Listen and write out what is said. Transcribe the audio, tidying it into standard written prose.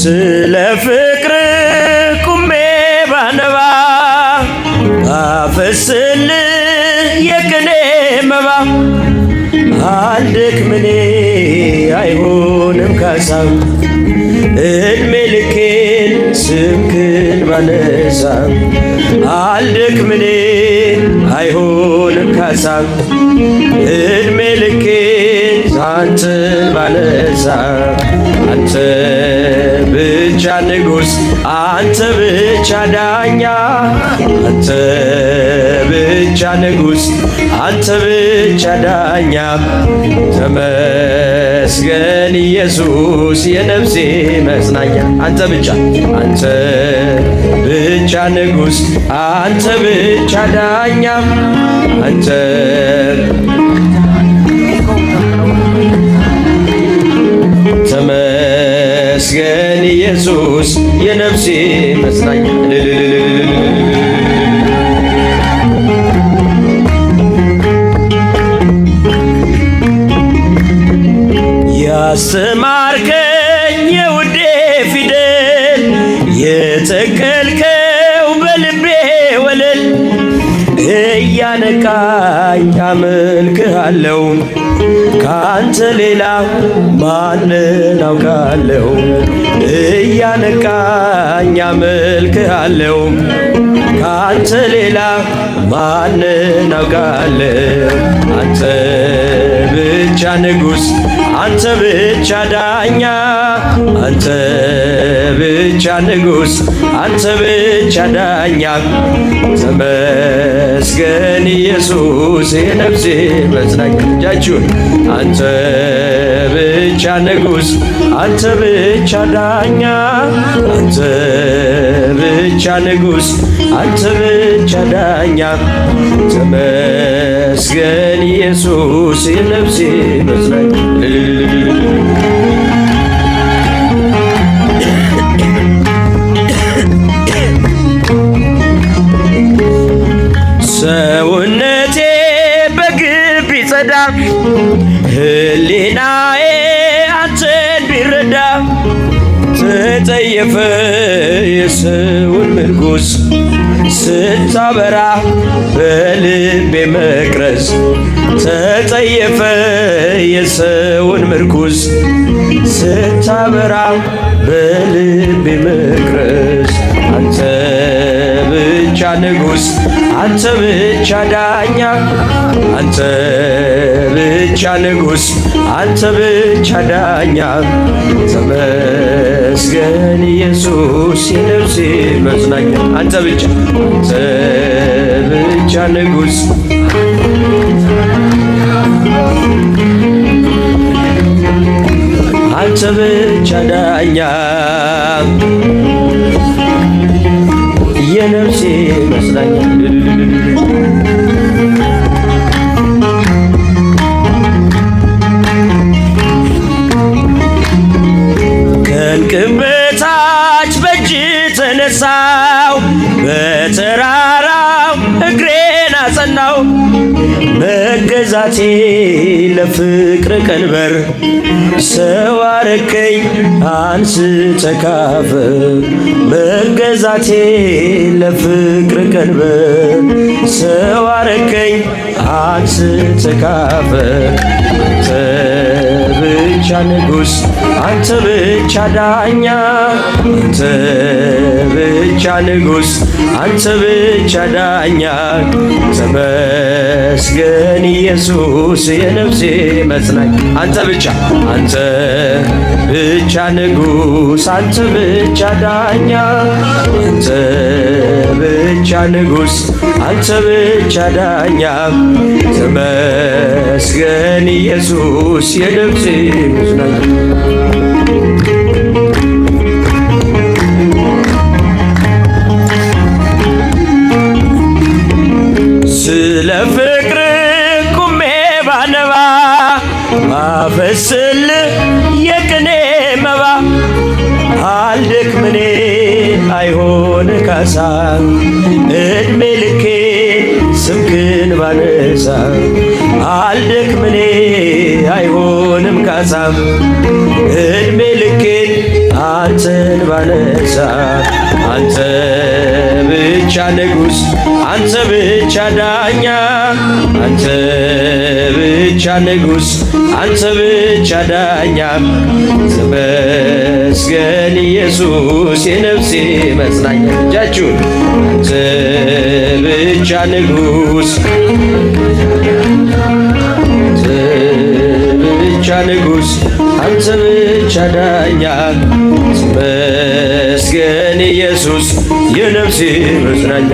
ስለ ፍቅር ቁሜ ባነባ አፈስል የቅኔ መባ አልደክምኔ አይሆንም ካሳ እድሜ ልኬን ስምክን ባነሳ አልደክምኔ አይሆንም ካሳ እድሜ ልኬን አንተን ባነሳ አንተ ብቻ ንጉሥ አንተ ብቻ ዳኛ አንተ ብቻ ንጉሥ አንተ ብቻ ዳኛ ተመስገን ኢየሱስ የነፍሴ መጽናኛ አንተ ብቻ ንጉሥ አንተ ብቻ ዳኛ አንተ ተመስገን ኢየሱስ የነፍሴ መጽናኛ ያስተማርከኝ የውዴ ፊደል የተከልከው በልቤ ወለል እያነቃኝ አመልክሃለሁ ካንተ ሌላ ማንን አውቃለሁ እያነቃኝ አመልክሃለሁ ካንተ ሌላ ማንን አውቃለሁ አንተ ብቻ ንጉሥ አንተ ብቻ ዳኛ አንተ ብቻ ንጉሥ አንተ ብቻ ዳኛ ተመስገን ኢየሱስ የነፍሴ መጽናኛ እጃችሁን አንተ ብቻ ንጉሥ አንተ ብቻ ዳኛ አንተ ብቻ ንጉሥ አንተ ብቻ ዳኛ ተመስገን ኢየሱስ የነፍሴ መጽናኛ ሰውነቴ በግብ ቢጸዳ ህሊናዬ አንተን ቢረዳ ተጠየፈ የሰውን ምርኩስ ስታበራ በልቤ መቅረዝ ተጠየፈ የሰውን ምርኩስ ስታበራ በልቤ መቅረዝ አንተ ብቻ ንጉሥ አንተ ብቻ ዳኛ አንተ ብቻ ንጉሥ አንተ ብቻ ዳኛ ተመስገን ኢየሱስ የነፍሴ መጽናኛ አንተ ብቻ ንጉሥ አንተ ብቻ ዳኛ የነፍሴ መጽናኛ ከእንቅብ በታች በእጅ ተነሳው በተራራው እግሬን አጸናው መገዛቴ ለፍቅር ቀንበር ሰው አረከኝ አንስተህ ካፈር መገዛቴ ለፍቅር ቀንበር ሰው አረከኝ አንስተህ ካፈር አንተ ብቻ ንጉሥ አንተ ብቻ ዳኛ አንተ ብቻ ንጉሥ አንተ ብቻ ዳኛ ተመስገን ኢየሱስ የነፍሴ መጽናኛ አንተ ብቻ ንጉሥ አንተ ብቻ ዳኛ አንተ ብቻ ንጉሥ አንተ ብቻ ዳኛ ተመስገን ኢየሱስ የነፍሴ መጽናኛ ስለ ፍቅር ቁሜ ባነባ ማፈስል የቅኔ መባ አልደክምኔ አይሆን ካሳ እድሜ ልኬ ስምክን ባነሳ አልደክምኔ አይሆንም ካሳ እድሜ ልኬን አንተን ባነሳ አንተ ብቻ ንጉሥ አንተ ብቻ ዳኛ አንተ ብቻ ንጉሥ አንተ ብቻ ዳኛ ተመስገን ኢየሱስ የነፍሴ መጽናኛ እጃችሁን አንተ ብቻ ንጉሥ አንተ ብቻ ንጉሥ አንተ ብቻ ዳኛ ተመስገን ኢየሱስ የነፍሴ መጽናኛ